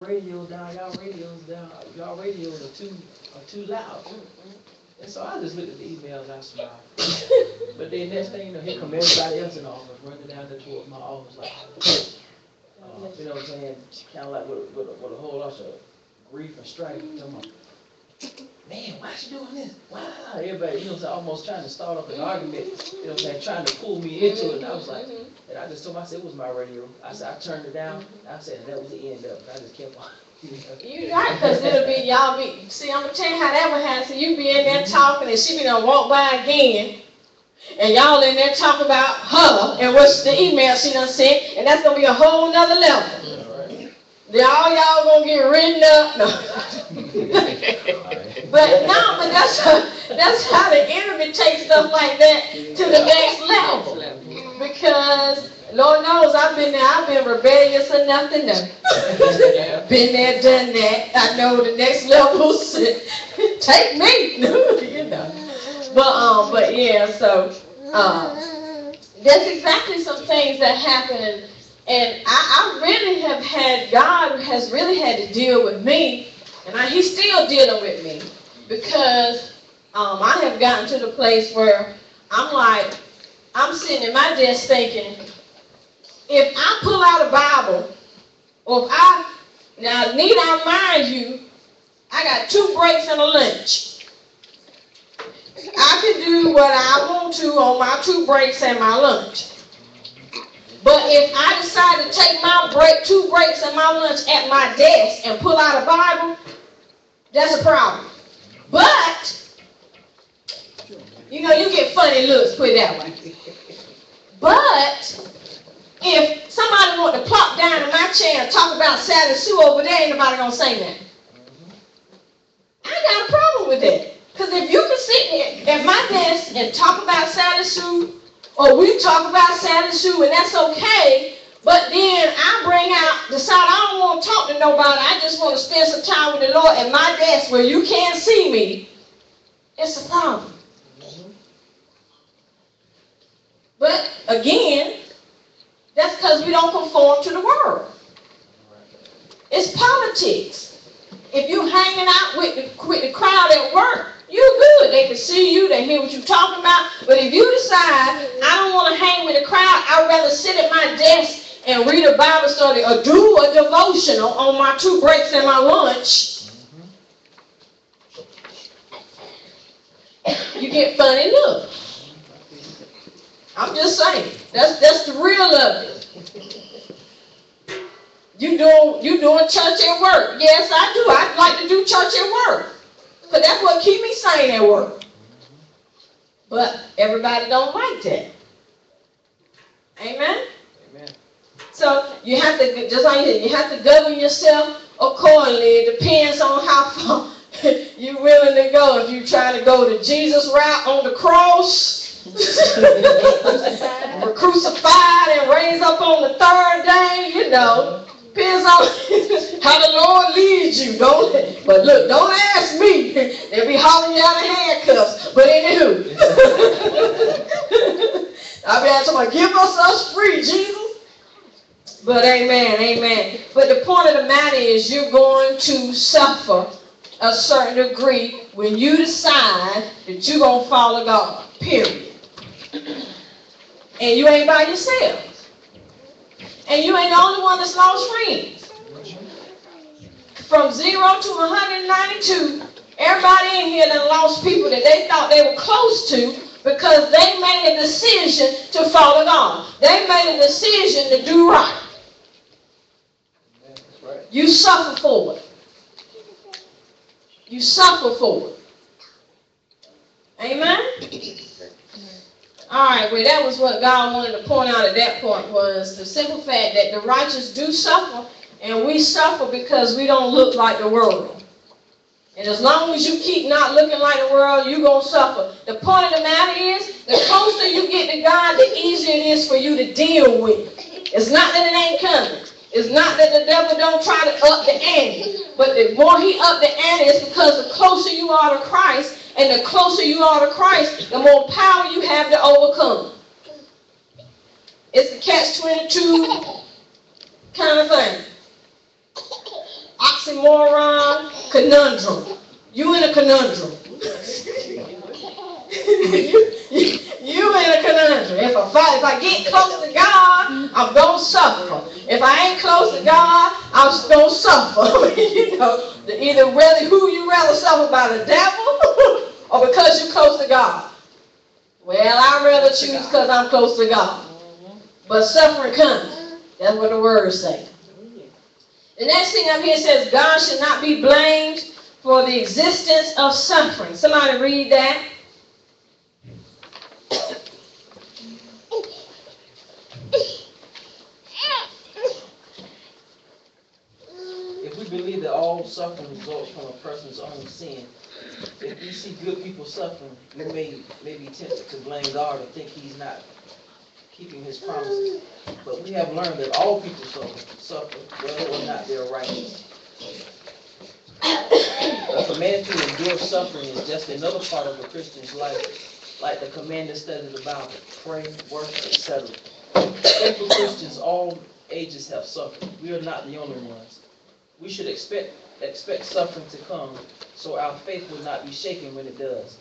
radio down, y'all radios down, y'all radios are too loud. And so I just looked at the email and I smiled. But then next thing you know, here come everybody else in the office running down there toward my office like, you know what I'm saying? Kind of like with a whole lot of grief and strife. Man, why she doing this? Why? Everybody, you know what I'm saying, almost trying to start up an argument, you know what I'm saying, trying to pull me into it. And I was like, and I just told myself it was my radio. I said, I turned it down. I said, and that was the end of it. I just kept on. You right, because it'll be, y'all be, see, I'm going to tell you how that would happen. So you be in there talking, and she be done walk by again, and y'all in there talking about her, and what's the email she done sent, and that's going to be a whole nother level. Y'all going to get written up. No. but that's how the enemy takes stuff like that to the next level. Because Lord knows I've been rebellious enough to know. Been there, done that. I know the next levels. Take me, you know. But yeah, so that's exactly some things that happen, and I really have had, God has really had to deal with me, and He's still dealing with me, because I have gotten to the place where I'm sitting at my desk thinking, if I pull out a Bible, or now need I mind you, I got 2 breaks and a lunch. I can do what I want to on my 2 breaks and my lunch. But if I decide to take my 2 breaks and my lunch at my desk and pull out a Bible, that's a problem. But, you know, you get funny looks, put it that way. But, if somebody want to plop down in my chair and talk about Sally Sue over there, ain't nobody going to say that. I ain't got a problem with that. Because if you can sit at my desk and talk about Sally Sue, or we talk about Sally Sue, and that's okay, but then I decide I don't want to talk to nobody, I just want to spend some time with the Lord at my desk where you can't see me, it's a problem. But again, that's because we don't conform to the world. It's politics. If you're hanging out with the crowd at work, you're good. They can see you, they hear what you're talking about. But if you decide, I don't want to hang with the crowd, I'd rather sit at my desk and read a Bible study or do a devotional on my 2 breaks and my lunch, you get funny look. I'm just saying. That's the real of it. You doing church at work? Yes, I do. I'd like to do church at work, because that's what keep me sane at work. But everybody don't like that. Amen? Amen. So you have to, just like you have to govern yourself accordingly. It depends on how far you're willing to go. If you try to go the Jesus route on the cross, were crucified and raised up on the 3rd day, you know, depends on how the Lord leads you. But look, don't ask me. They'll be hauling you out of handcuffs. But anywho, I'll be asking somebody, give us free, Jesus. But amen. But the point of the matter is, you're going to suffer a certain degree when you decide that you're going to follow God, period. And you ain't by yourself. And you ain't the only one that's lost friends. From 0 to 192, everybody in here that lost people that they thought they were close to, because they made a decision to follow God. They made a decision to do right. You suffer for it. You suffer for it. Amen? Alright, well, that was what God wanted to point out at that point, was the simple fact that the righteous do suffer, and we suffer because we don't look like the world. And as long as you keep not looking like the world, you're going to suffer. The point of the matter is, the closer you get to God, the easier it is for you to deal with. It's not that it ain't coming. It's not that the devil don't try to up the ante. But the more he up the ante, it's because the closer you are to Christ, and the closer you are to Christ, the more power you have to overcome. It's the catch-22 kind of thing. oxymoron conundrum. You in a conundrum. You in a conundrum. If I get close to God, I'm going to suffer. If I ain't close to God, I'm going to suffer. You know, either who you rather suffer by the devil or because you're close to God. Well, I'd rather choose because I'm close to God. But suffering comes. That's what the word says. The next thing up here says, God should not be blamed for the existence of suffering. Somebody read that. If we believe that all suffering results from a person's own sin, if we see good people suffering, we may be tempted to blame God or think He's not keeping His promises. But we have learned that all people suffer, whether or not they're righteous. A command to endure suffering is just another part of a Christian's life, like the command to study the Bible, pray, worship, etc. Faithful Christians, all ages have suffered. We are not the only ones. We should expect suffering to come, so our faith will not be shaken when it does.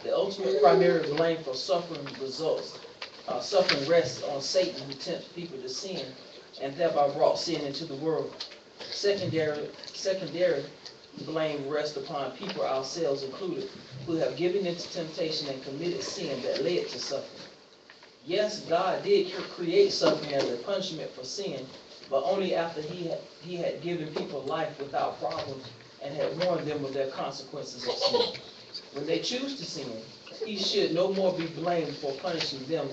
The ultimate primary blame for suffering rests on Satan, who tempts people to sin and thereby brought sin into the world. Secondary blame rests upon people, ourselves included, who have given into temptation and committed sin that led to suffering. Yes, God did create suffering as a punishment for sin, but only after He had given people life without problems and had warned them of their consequences of sin. When they choose to sin, He should no more be blamed for punishing them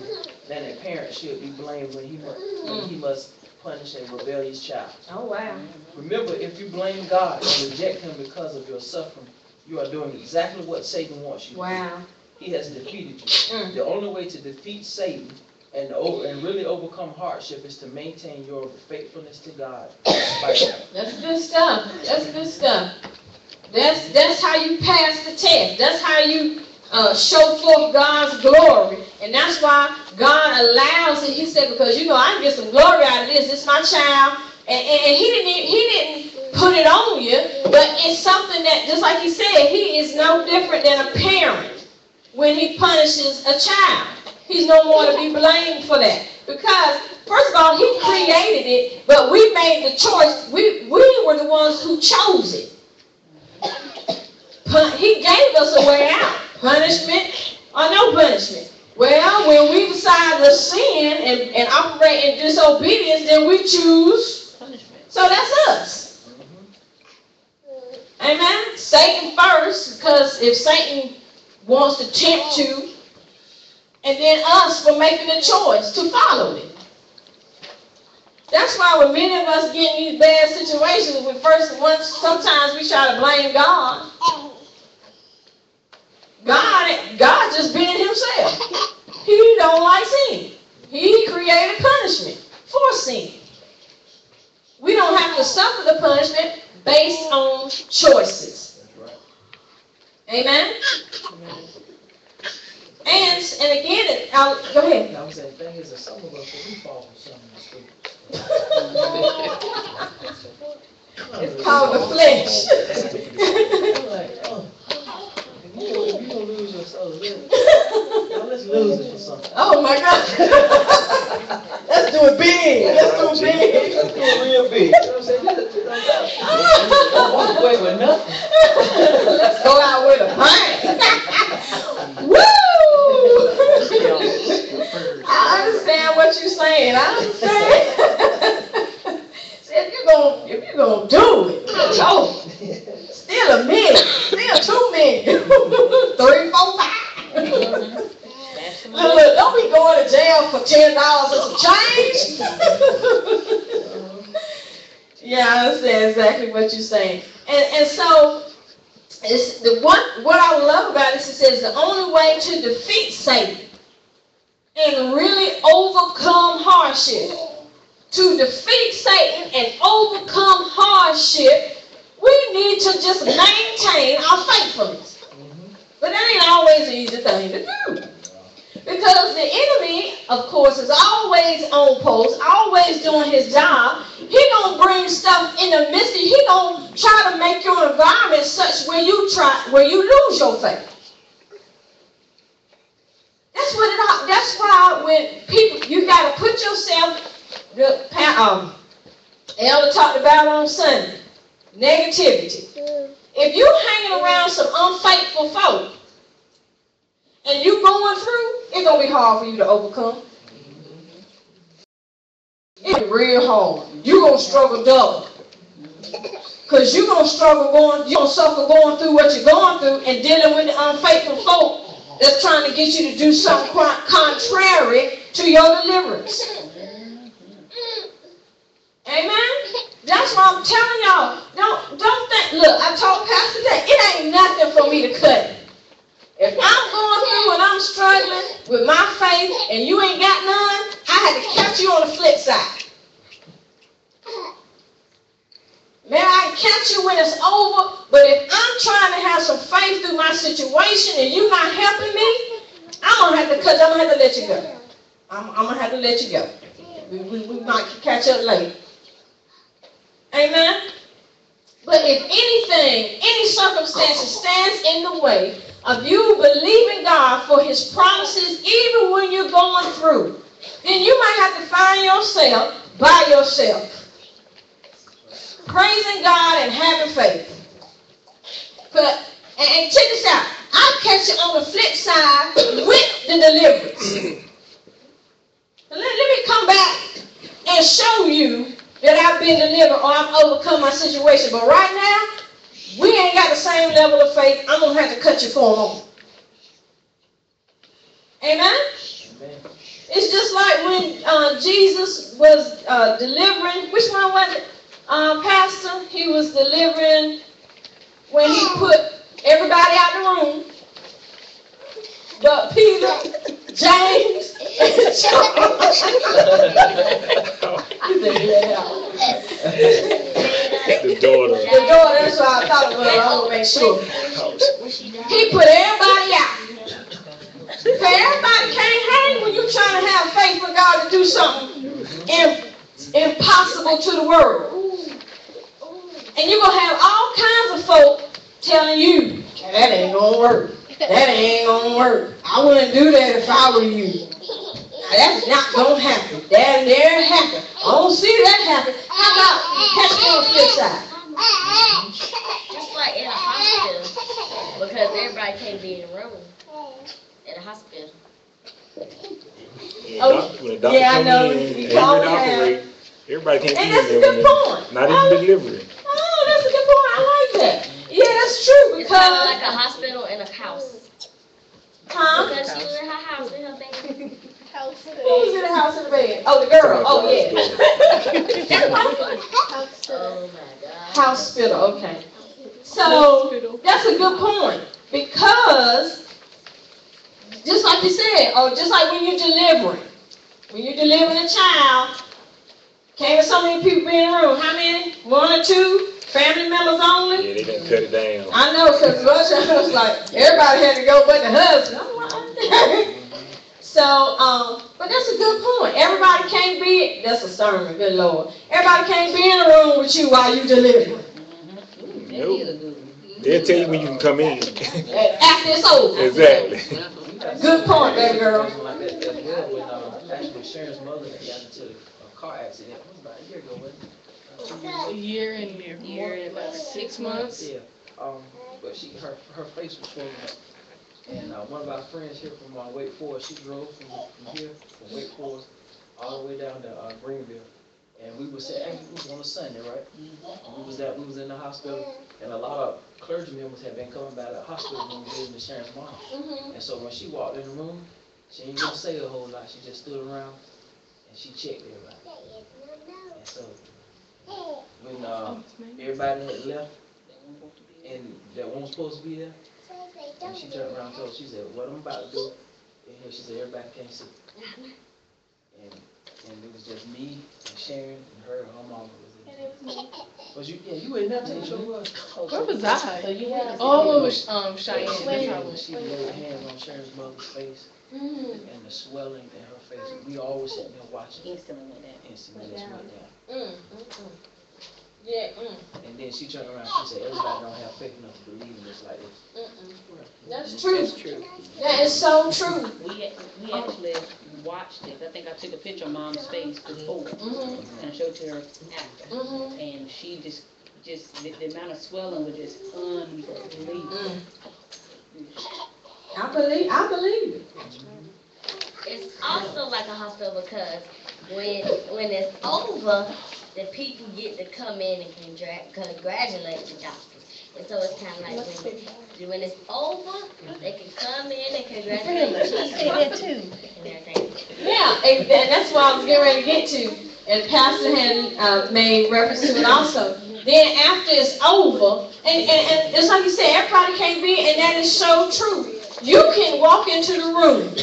than a parent should be blamed when he must punish a rebellious child. Oh, wow. Remember, if you blame God and reject Him because of your suffering, you are doing exactly what Satan wants you to do. He has defeated you. The only way to defeat Satan and really overcome hardship is to maintain your faithfulness to God. That's good stuff. That's good stuff. That's how you pass the test. That's how you show forth God's glory. And that's why God allows it. He said, because I can get some glory out of this. This is my child. And he didn't put it on you, but it's something that, just like He said, He is no different than a parent when He punishes a child. He's no more to be blamed for that. Because, first of all, He created it, but we made the choice. We were the ones who chose it. He gave us a way out. Punishment or no punishment. Well, when we decide to sin and operate in disobedience, then we choose punishment. So that's us. Amen? Satan first, because if Satan wants to tempt you, and then us for making a choice to follow it. That's why when many of us get in these bad situations, sometimes we try to blame God. God just being Himself. He don't like sin. He created punishment for sin. We don't have to suffer the punishment based on choices. Amen? And again, go ahead. I was saying, the thing is that some of us, we fall for some of this food. It's called the flesh. If you don't lose your soul, let's lose it for something. Oh my God. Let's do it big. Let's do it big. Let's do it real big. You know what I'm saying? Don't walk away with nothing. Let's go out with a bang. Woo! I understand what you're saying. I understand. See, if you're gonna do it, oh, still $1 million, still $2 million, 3, 4, 5. Look, don't be going to jail for $10 and some change. Yeah, I understand exactly what you're saying. And so, what I love about this, it says the only way to defeat Satan and really overcome hardship, to defeat Satan and overcome hardship, we need to just maintain our faithfulness. But that ain't always an easy thing to do. because the enemy, of course, is always on post, always doing his job. He gonna bring stuff in the midst of you. He gonna try to make your environment such where you lose your faith. That's why when people, you gotta put yourself. The Elder talked about on Sunday, negativity. If you hanging around some unfaithful folk and you going through, it's gonna be hard for you to overcome. It's real hard. You're gonna struggle double. Because you're gonna suffer going through what you're going through and dealing with the unfaithful folk that's trying to get you to do something contrary to your deliverance. Amen? That's why I'm telling y'all, don't think, look, I told Pastor that it ain't nothing for me to cut it. If I'm going through and I'm struggling with my faith and you ain't got none, I had to catch you on the flip side. Man, I can catch you when it's over, but if I'm trying to have some faith through my situation and you're not helping me, I'm going to have to let you go. I'm going to have to let you go. We might catch up later. Amen? But if anything, any circumstances stands in the way of you believing God for his promises, even when you're going through, then you might have to find yourself by yourself, praising God and having faith. And check this out. I'll catch you on the flip side with the deliverance. Let me come back and show you that I've been delivered or I've overcome my situation. But right now, we ain't got the same level of faith. I'm going to have to cut you for a moment. Amen? Amen. It's just like when Jesus was delivering. Which one was it, Pastor? He was delivering when he put everybody out the room. But Peter, James, and John. The daughter. The daughter, that's what I thought it was. I want to make sure. He put everybody out. So everybody can't hang when you're trying to have faith for God to do something impossible to the world. And you're going to have all kinds of folk telling you, that ain't going to work. That ain't going to work. I wouldn't do that if I were you. That's not going to happen. That never happen. I don't see that happen. How about catch me on the flip side? Just like in a hospital, because everybody can't be in the room in a hospital. When the doctor I know. in, operate, everybody can't And be that's a in good there. point. Not even delivery. Oh, that's a good point. I like that. Yeah, that's true. It's kind of Because, like a hospital in a house. Because she was in her house in her bed. Who's in the house in the bed? Oh, the girl. Oh, yeah. Oh my God. Hospital, okay. So, that's a good point. Because, just like you said, or just like when you're delivering a child, can't so many people be in the room. How many? 1 or 2? Family members only? Yeah, they didn't cut it down. I know, because Russia was like, everybody had to go but the husband. I'm like, so, but that's a good point. Everybody can't be, that's a sermon, good Lord. Everybody can't be in the room with you while you delivering. Nope. They'll tell you when you can come in. After it's over. Exactly. Good point, baby girl. Like that as well when actually Sharon's mother got into a car accident. It was about a year ago, wasn't it? A year and like 6 months. Yeah. But her face was swollen up. And one of our friends here from Wake Forest, she drove from here, from Wake Forest, all the way down to Greenville. And we was it was on a Sunday, right? And we was in the hospital, and a lot of clergy members had been coming by the hospital room visiting to Sharon's mom. And so when she walked in the room, she didn't even say a whole lot. She just stood around and she checked everybody. And so when everybody had left and that one was supposed to be there, and she turned around and told us, she said, what I'm about to do in here, she said, everybody can't see. And it was just me and Sharon and her and her mama was in there. And it was me. Was you? Yeah, you ain't never taken your was. Where was I? So you had Oh, it was Cheyenne. That's how it was. She laid hands on Sharon's mother's face. and the swelling in her face. We always sitting there watching. Instantly went down. Instantly just went down. Yeah, And then she turned around, she said, everybody don't have faith enough to believe in this like this. That's true. That's true. That is so true. We actually watched it. I think I took a picture of Mom's face before and I showed it to her after. And she just the amount of swelling was just unbelievable. I believe it. It's also like a hospital because when it's over, the people get to come in and congratulate the doctors. And so it's kind of like when it's over, they can come in and congratulate the chief and everything. Yeah, and that's what I was getting ready to get to. And Pastor had made reference to it also. Then after it's over, and it's like you said, everybody can't be, and that is so true. You can walk into the room,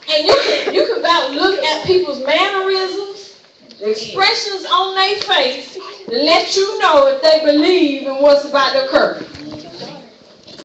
and you can about look at people's mannerisms, the expressions on their face, to let you know if they believe in what's about to occur.